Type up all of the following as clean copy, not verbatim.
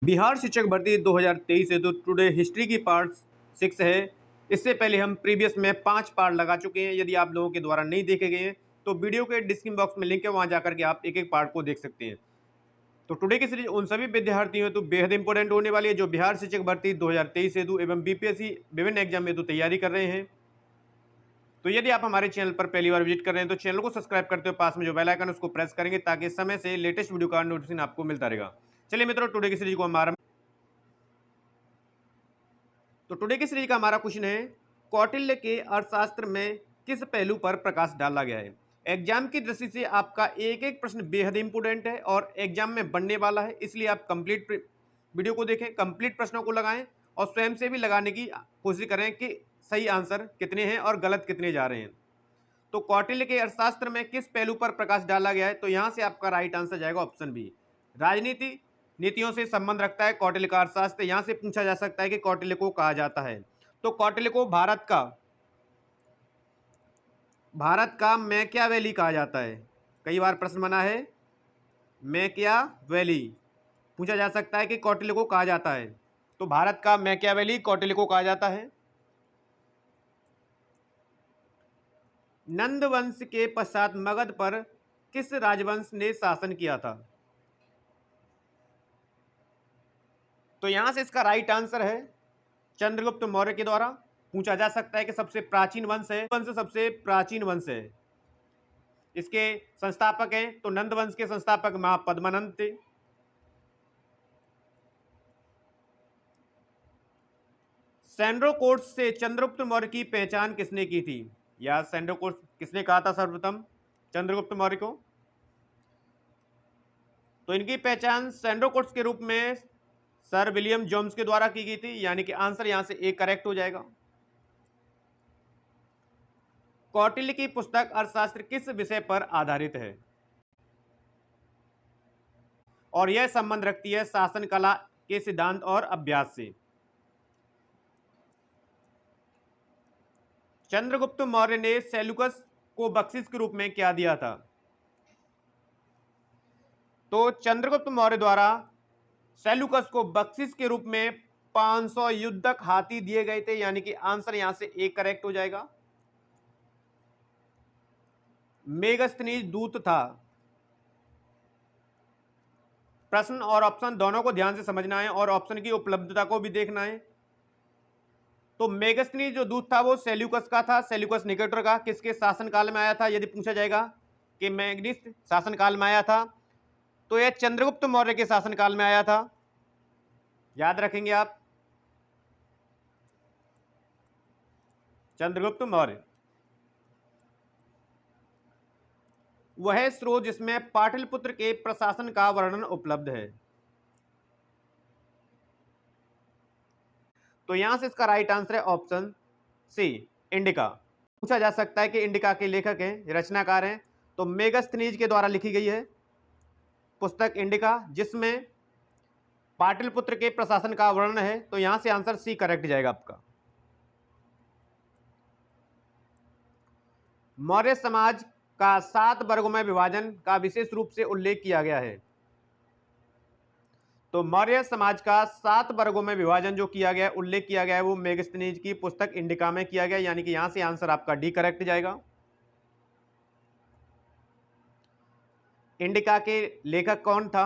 बिहार शिक्षक भर्ती 2023 है तो टुडे हिस्ट्री की पार्ट 6 है। इससे पहले हम प्रीवियस में 5 पार्ट लगा चुके हैं। यदि आप लोगों के द्वारा नहीं देखे गए हैं तो वीडियो के डिस्क्रिप्शन बॉक्स में लिंक है, वहां जाकर के आप एक एक पार्ट को देख सकते हैं। तो टुडे की सीरीज उन सभी विद्यार्थियों तो बेहद इंपॉर्टेंट होने वाली है जो बिहार शिक्षक भर्ती 2023 हेतु एवं बीपीएससी विभिन्न एग्जाम हेतु तैयारी कर रहे हैं। तो यदि आप हमारे चैनल पर पहली बार विजिट कर रहे हैं तो चैनल को सब्सक्राइब करते हुए पास में जो बेल आइकन है उसको प्रेस करेंगे ताकि समय से लेटेस्ट वीडियो का नोटिफिकेशन आपको मिलता रहेगा। चलिए मित्रों, टुडे की सीरीज को हम आरंभ। तो टुडे की सीरीज का हमारा क्वेश्चन है, कौटिल्य के अर्थशास्त्र में किस पहलू पर प्रकाश डाला गया है। एग्जाम की दृष्टि से आपका एक एक प्रश्न बेहद इंपोर्टेंट है और एग्जाम में बनने वाला है, इसलिए आप कंप्लीट वीडियो को देखें, कंप्लीट प्रश्नों को लगाएं और स्वयं से भी लगाने की कोशिश करें कि सही आंसर कितने हैं और गलत कितने जा रहे हैं। तो कौटिल्य के अर्थशास्त्र में किस पहलू पर प्रकाश डाला गया है, तो यहां से आपका राइट आंसर जाएगा ऑप्शन बी। राजनीति नीतियों से संबंध रखता है कौटिल्य का अर्थशास्त्र। यहां से पूछा जा सकता है कि कौटिल्य को कहा जाता है, तो कौटिल्य को भारत का मैकियावेली कहा जाता है। कई बार प्रश्न बना है, मैकियावेली पूछा जा सकता है कि कौटिल्य को कहा जाता है, तो भारत का मैकियावेली कौटिल्य को कहा जाता है। नंद वंश के पश्चात मगध पर किस राजवंश ने शासन किया था, तो यहां से इसका राइट आंसर है चंद्रगुप्त मौर्य के द्वारा। पूछा जा सकता है कि सबसे प्राचीन वंश है, वंश सबसे प्राचीन वंश है, इसके संस्थापक हैं, तो नंद वंश के संस्थापक महापद्मानंद थे। सैंड्रोकोर्ट्स से चंद्रगुप्त मौर्य की पहचान किसने की थी, या सैंड्रोकोर्ट्स किसने कहा था सर्वप्रथम चंद्रगुप्त मौर्य को, तो इनकी पहचान सैंड्रोकोर्ट्स के रूप में सर विलियम जोन्स के द्वारा की गई थी, यानी कि आंसर यहां से एक करेक्ट हो जाएगा। कौटिल्य की पुस्तक अर्थशास्त्र किस विषय पर आधारित है, और यह संबंध रखती है शासन कला के सिद्धांत और अभ्यास से। चंद्रगुप्त मौर्य ने सेल्यूकस को बख्शिश के रूप में क्या दिया था, तो चंद्रगुप्त मौर्य द्वारा सेल्यूकस को बख्शिश के रूप में 500 युद्धक हाथी दिए गए थे, यानी कि आंसर यहां से एक करेक्ट हो जाएगा। मेगस्थनीज दूत था। प्रश्न और ऑप्शन दोनों को ध्यान से समझना है और ऑप्शन की उपलब्धता को भी देखना है। तो मेगस्थनीज जो दूत था वो सेल्यूकस का था, सेल्यूकस निकेटर का। किसके शासनकाल में आया था, यदि पूछा जाएगा कि मैग्निस शासनकाल में आया था, तो यह चंद्रगुप्त मौर्य के शासनकाल में आया था। याद रखेंगे आप, चंद्रगुप्त मौर्य वह स्रोत जिसमें पाटलिपुत्र के प्रशासन का वर्णन उपलब्ध है। तो यहां से इसका राइट आंसर है ऑप्शन सी, इंडिका। पूछा जा सकता है कि इंडिका के लेखक हैं, रचनाकार हैं, तो मेगस्थनीज के द्वारा लिखी गई है पुस्तक इंडिका, जिसमें पाटलिपुत्र के प्रशासन का वर्णन है। तो यहां से आंसर सी करेक्ट जाएगा आपका। मौर्य समाज का 7 वर्गों में विभाजन का विशेष रूप से उल्लेख किया गया है, तो मौर्य समाज का 7 वर्गों में विभाजन जो किया गया, उल्लेख किया गया है, वो मेगस्थनीज की पुस्तक इंडिका में किया गया, यानी कि यहां से आंसर आपका डी करेक्ट जाएगा। इंडिका के लेखक कौन था,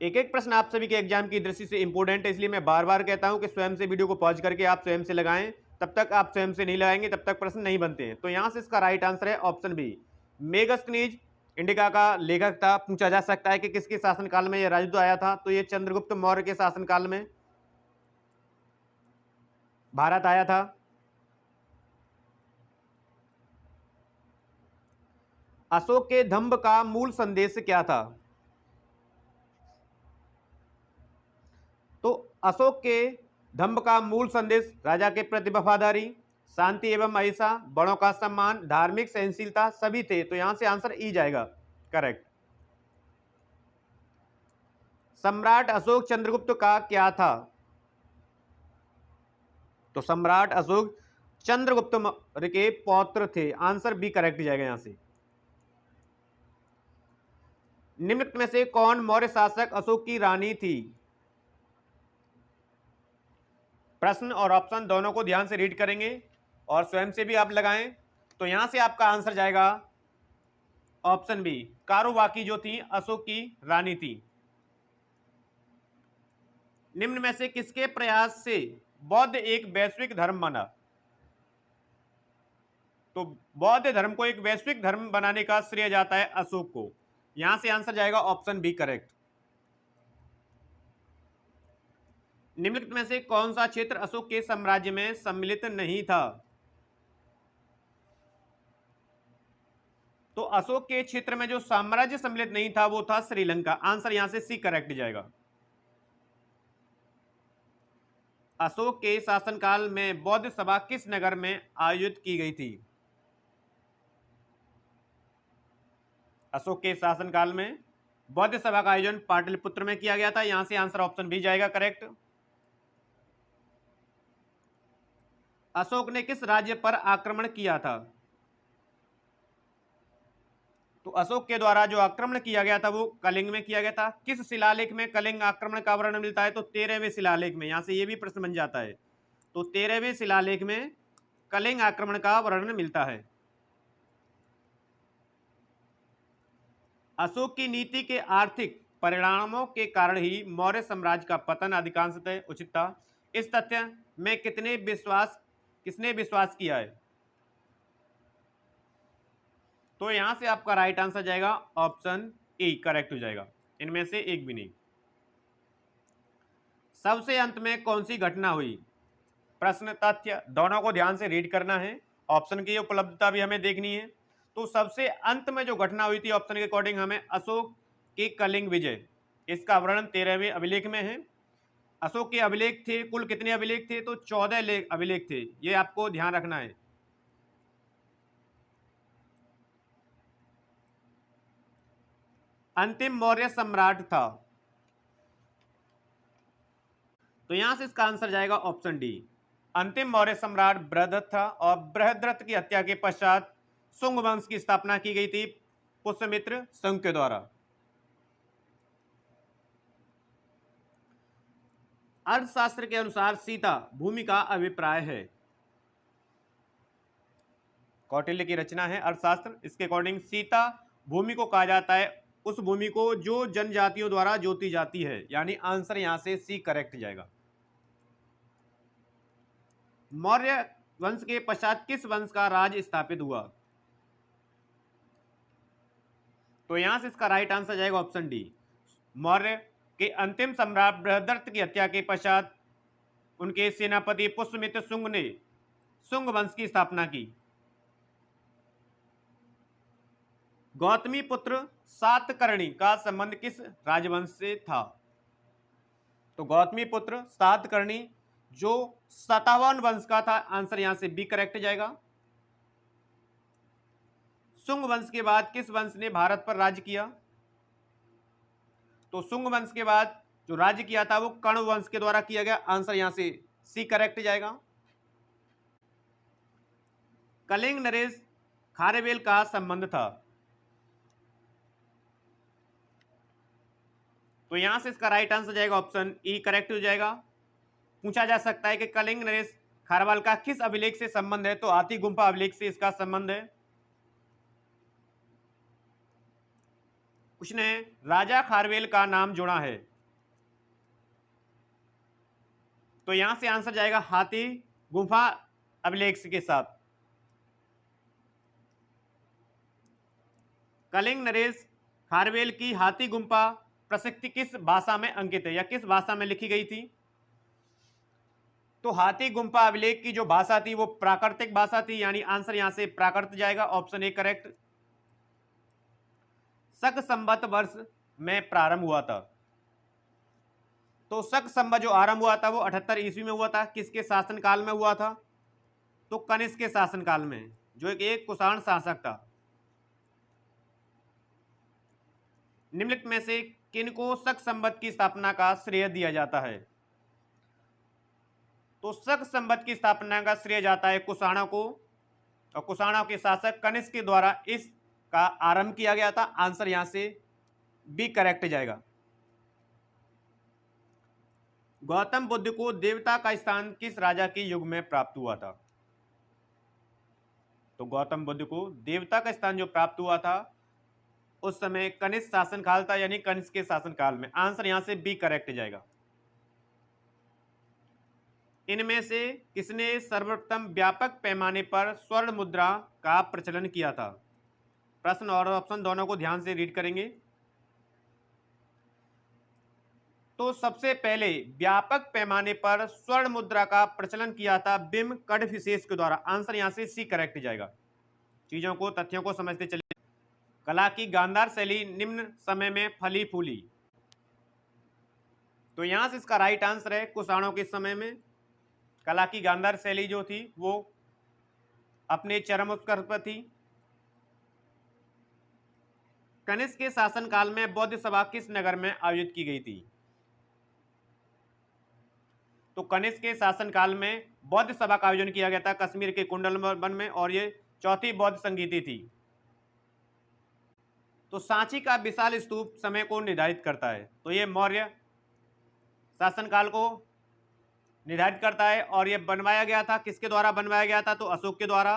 एक एक प्रश्न आप सभी के एग्जाम की दृष्टि से इंपोर्टेंट है, इसलिए मैं बार बार कहता हूं कि स्वयं से वीडियो को पॉज करके आप स्वयं से लगाएं। तब तक आप स्वयं से नहीं लगाएंगे तब तक प्रश्न नहीं बनते हैं। तो यहां से इसका राइट आंसर है ऑप्शन बी, मेगस्थनीज इंडिका का लेखक था। पूछा जा सकता है कि किसके शासनकाल में यह राजदूत आया था, तो यह चंद्रगुप्त मौर्य के शासनकाल में भारत आया था। अशोक के धम्म का मूल संदेश क्या था, तो अशोक के धम्म का मूल संदेश राजा के प्रति वफादारी, शांति एवं अहिंसा, बड़ों का सम्मान, धार्मिक सहनशीलता सभी थे। तो यहां से आंसर ई जाएगा करेक्ट। सम्राट अशोक चंद्रगुप्त का क्या था, तो सम्राट अशोक चंद्रगुप्त मौर्य के पौत्र थे। आंसर बी करेक्ट जाएगा यहां से। निम्नलिखित में से कौन मौर्य शासक अशोक की रानी थी? प्रश्न और ऑप्शन दोनों को ध्यान से रीड करेंगे और स्वयं से भी आप लगाएं। तो यहां से आपका आंसर जाएगा ऑप्शन बी, कारुबाकी जो थी अशोक की रानी थी। निम्न में से किसके प्रयास से बौद्ध एक वैश्विक धर्म बना? तो बौद्ध धर्म को एक वैश्विक धर्म बनाने का श्रेय जाता है अशोक को। यहां से आंसर जाएगा ऑप्शन बी करेक्ट। निम्नलिखित में से कौन सा क्षेत्र अशोक के साम्राज्य में सम्मिलित नहीं था? तो अशोक के क्षेत्र में जो साम्राज्य सम्मिलित नहीं था वो था श्रीलंका। आंसर यहां से सी करेक्ट जाएगा। अशोक के शासनकाल में बौद्ध सभा किस नगर में आयोजित की गई थी? अशोक के शासनकाल में बौद्ध सभा का आयोजन पाटलिपुत्र में किया गया था। यहां से आंसर ऑप्शन बी जाएगा करेक्ट। अशोक ने किस राज्य पर आक्रमण किया था? तो अशोक के द्वारा जो आक्रमण किया गया था वो कलिंग में किया गया था। किस शिलालेख में कलिंग आक्रमण का वर्णन मिलता है? तो 13वें शिलालेख में। यहां से ये भी प्रश्न बन जाता है। तो 13वें शिलालेख में कलिंग आक्रमण का वर्णन मिलता है। अशोक की नीति के आर्थिक परिणामों के कारण ही मौर्य साम्राज्य का पतन अधिकांशतः उचित था। इस तथ्य में किसने विश्वास किया है? तो यहां से आपका राइट आंसर जाएगा ऑप्शन ए करेक्ट हो जाएगा। इनमें से एक भी नहीं। सबसे अंत में कौन सी घटना हुई? प्रश्न तथ्य दोनों को ध्यान से रीड करना है। ऑप्शन की उपलब्धता भी हमें देखनी है। तो सबसे अंत में जो घटना हुई थी ऑप्शन के अकॉर्डिंग हमें अशोक की कलिंग विजय, इसका वर्णन 13वें अभिलेख में है। अशोक के अभिलेख थे, कुल कितने अभिलेख थे? तो 14 अभिलेख थे। ये आपको ध्यान रखना है। अंतिम मौर्य सम्राट था। तो यहां से इसका आंसर जाएगा ऑप्शन डी। अंतिम मौर्य सम्राट बृहद्रथ था और बृहद्रथ की हत्या के पश्चात शुंग वंश की स्थापना की गई थी पुष्यमित्र शुंग के द्वारा। अर्थशास्त्र के अनुसार सीता भूमि का अभिप्राय है। कौटिल्य की रचना है अर्थशास्त्र। इसके अकॉर्डिंग सीता भूमि को कहा जाता है उस भूमि को जो जनजातियों द्वारा जोती जाती है। यानी आंसर यहां से सी करेक्ट जाएगा। मौर्य वंश के पश्चात किस वंश का राज स्थापित हुआ? तो यहां से इसका राइट आंसर जाएगा ऑप्शन डी। मौर्य के अंतिम सम्राट बृहद्रथ की हत्या के पश्चात उनके सेनापति पुष्यमित्र शुंग ने शुंग वंश की स्थापना की। गौतमी पुत्र सातकर्णी का संबंध किस राजवंश से था? तो गौतमी पुत्र सातकर्णी जो सातवाहन वंश का था। आंसर यहां से बी करेक्ट जाएगा। शुंग वंश के बाद किस वंश ने भारत पर राज्य किया? तो शुंग वंश के बाद जो राज्य किया था वो कर्ण वंश के द्वारा किया गया। आंसर यहां से सी करेक्ट जाएगा। कलिंग नरेश खारवेल का संबंध था। तो यहां से इसका राइट आंसर जाएगा ऑप्शन ई करेक्ट हो जाएगा। पूछा जा सकता है कि कलिंग नरेश खारवाल का किस अभिलेख से संबंध है? तो हाथी गुम्फा अभिलेख से इसका संबंध है। उसने राजा खारवेल का नाम जोड़ा है। तो यहां से आंसर जाएगा हाथी गुम्फा अभिलेख के साथ। कलिंग नरेश खारवेल की हाथी गुम्फा प्रसिद्धि किस भाषा में अंकित है या किस भाषा में लिखी गई थी? तो हाथी गुम्फा अभिलेख की जो भाषा थी वो प्राकृतिक भाषा थी। यानी आंसर यहां से प्राकृत जाएगा। Option A correct. शक संवत वर्ष में प्रारंभ हुआ था। तो शक संवत जो आरंभ हुआ था वो 78 ईस्वी में हुआ था। किसके शासनकाल में हुआ था? तो कनिष्क के शासनकाल में, जो एक कुषाण शासक था। निम्नलिखित में से किनको शक संवत की स्थापना का श्रेय दिया जाता है? तो शक संवत की स्थापना का श्रेय जाता है कुषाणों को और कुषाणों के शासक कनिष्क के द्वारा इसका आरंभ किया गया था। आंसर यहां से बी करेक्ट जाएगा। गौतम बुद्ध को देवता का स्थान किस राजा के युग में प्राप्त हुआ था? तो गौतम बुद्ध को देवता का स्थान जो प्राप्त हुआ था उस समय कनिष्क शासन काल था, यानी कनिष्क के शासन काल में। आंसर यहां से बी करेक्ट जाएगा। इनमें से किसने सर्वप्रथम व्यापक पैमाने पर स्वर्ण मुद्रा का प्रचलन किया था? प्रश्न और ऑप्शन दोनों को ध्यान से रीड करेंगे। तो सबसे पहले व्यापक पैमाने पर स्वर्ण मुद्रा का प्रचलन किया था बिम कडफिसेस के द्वारा। आंसर यहां से सी करेक्ट जाएगा। चीजों को, तथ्यों को समझते चलिए। कला की गांधार शैली निम्न समय में फली फूली। तो यहां से इसका राइट आंसर है कुषाणों के समय में कला की गांधार शैली जो थी वो अपने चरम उत्कर्ष पर थी। कनिष्क के शासनकाल में बौद्ध सभा किस नगर में आयोजित की गई थी? तो कनिष्क के शासनकाल में बौद्ध सभा का आयोजन किया गया था कश्मीर के कुंडल वन में, और ये चौथी बौद्ध संगीति थी। तो सांची का विशाल स्तूप समय को निर्धारित करता है। तो ये मौर्य शासनकाल को निर्धारित करता है, और यह बनवाया गया था, किसके द्वारा बनवाया गया था? तो अशोक के द्वारा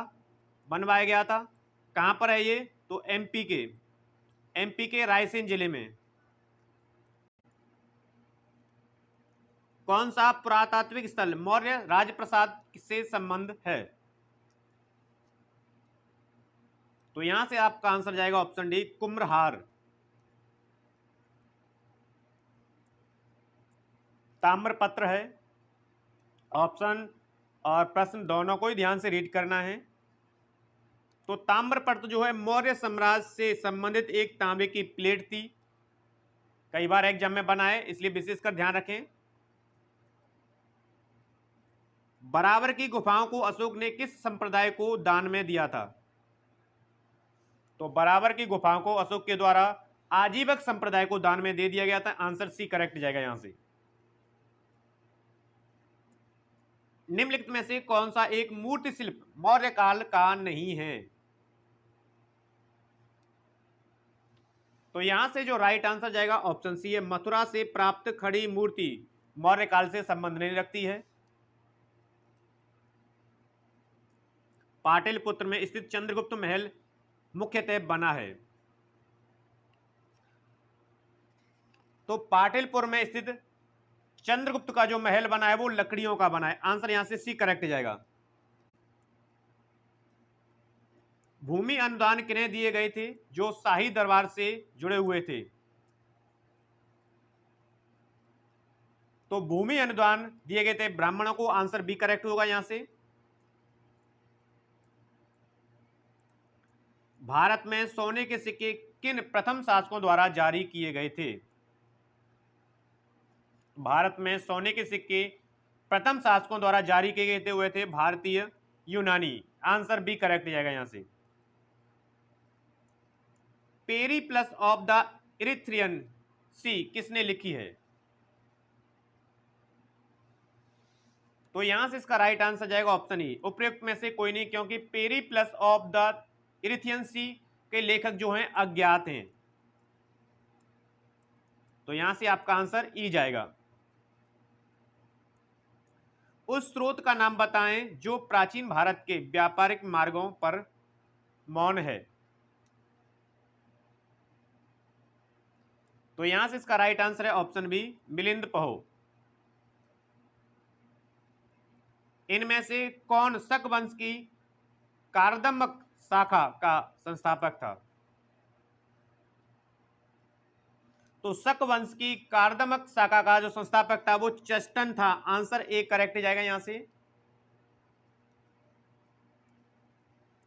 बनवाया गया था। कहां पर है ये? तो एमपी के रायसेन जिले में। कौन सा पुरातात्विक स्थल मौर्य राजप्रसाद से संबंध है? तो यहां से आपका आंसर जाएगा ऑप्शन डी, कुम्भहार। ताम्रपत्र है। ऑप्शन और प्रश्न दोनों को ही ध्यान से रीड करना है। तो ताम्रपत्र जो है मौर्य साम्राज्य से संबंधित एक तांबे की प्लेट थी। कई बार एग्जाम में बना है, इसलिए विशेषकर ध्यान रखें। बराबर की गुफाओं को अशोक ने किस संप्रदाय को दान में दिया था? तो बराबर की गुफाओं को अशोक के द्वारा आजीवक संप्रदाय को दान में दे दिया गया था। आंसर सी करेक्ट जाएगा यहां से। निम्नलिखित में से कौन सा एक मूर्ति शिल्प मौर्य काल का नहीं है? तो यहां से जो राइट आंसर जाएगा ऑप्शन सी है, मथुरा से प्राप्त खड़ी मूर्ति मौर्य काल से संबंध नहीं रखती है। पाटलिपुत्र में स्थित चंद्रगुप्त महल मुख्यतः बना है। तो पाटलिपुर में स्थित चंद्रगुप्त का जो महल बना है वो लकड़ियों का बना है। आंसर यहां से सी करेक्ट जाएगा। भूमि अनुदान किन्हें दिए गए थे जो शाही दरबार से जुड़े हुए थे? तो भूमि अनुदान दिए गए थे ब्राह्मणों को। आंसर बी करेक्ट होगा यहां से। भारत में सोने के सिक्के किन प्रथम शासकों द्वारा जारी किए गए थे? भारत में सोने के सिक्के प्रथम शासकों द्वारा जारी किए गए थे, हुए थे भारतीय यूनानी। आंसर बी करेक्ट जाएगा यहां से। पेरिप्लस ऑफ द इरिथ्रियन सी किसने लिखी है? तो यहां से इसका राइट आंसर जाएगा ऑप्शन ई, उपयुक्त में से कोई नहीं, क्योंकि पेरिप्लस ऑफ द इरिथ्रियन सी के लेखक जो हैं अज्ञात हैं। तो यहां से आपका आंसर ई जाएगा। उस स्रोत का नाम बताएं जो प्राचीन भारत के व्यापारिक मार्गों पर मौन है। तो यहां से इसका राइट आंसर है ऑप्शन बी, मिलिंद पहो। इनमें से कौन शक वंश की कारदम्मक शाखा का संस्थापक था? तो शक वंश की कारदम्मक शाखा का जो संस्थापक था वो चेस्टन था। आंसर ए करेक्ट जाएगा यहां से।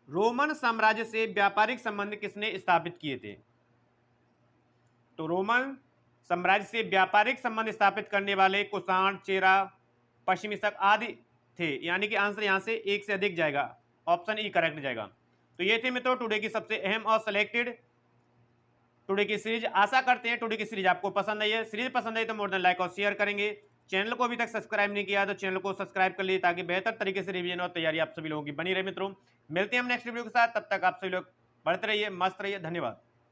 रोमन साम्राज्य से व्यापारिक संबंध किसने स्थापित किए थे? तो रोमन साम्राज्य से व्यापारिक संबंध स्थापित करने वाले कुषाण, चेरा, पश्चिमी शक आदि थे, यानी कि आंसर यहां से एक से अधिक जाएगा। ऑप्शन ई करेक्ट जाएगा। तो ये थे मित्रों टुडे की सबसे अहम और सिलेक्टेड टुडे की सीरीज। आशा करते हैं टुडे की सीरीज आपको पसंद आई है। सीरीज पसंद आई तो मोर देन लाइक और शेयर करेंगे। चैनल को अभी तक सब्सक्राइब नहीं किया तो चैनल को सब्सक्राइब कर लीजिए, ताकि बेहतर तरीके से रिवीजन और तैयारी आप सभी लोगों की बनी रहे। मित्रों मिलते हैं हम नेक्स्ट वीडियो के साथ, तब तक आप सभी लोग बढ़ते रहिए, मस्त रहिए। धन्यवाद।